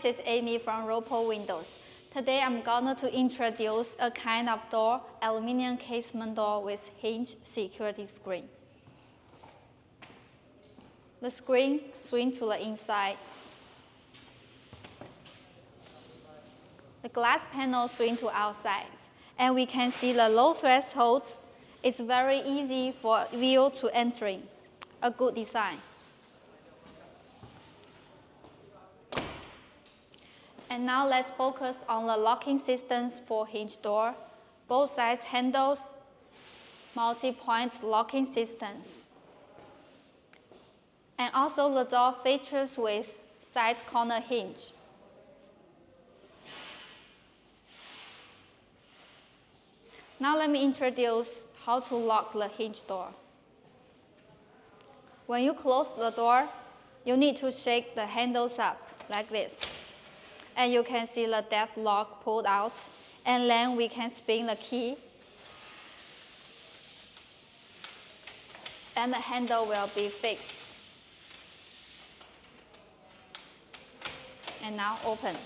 this is Amy from ROPO Windows. Today I'm going to introduce a kind of door, aluminum casement door with hinge security screen. The screen swings to the inside. The glass panel swings to outside, and we can see the low thresholds. It's very easy for view to entering. A good design. And now let's focus on the locking systems for hinge door. Both sides handles, multi-point locking systems. And also the door features with side corner hinge. Now let me introduce how to lock the hinge door. When you close the door, you need to shake the handles up like this. And you can see the deadlock pulled out, and then we can spin the key. And the handle will be fixed. And now open.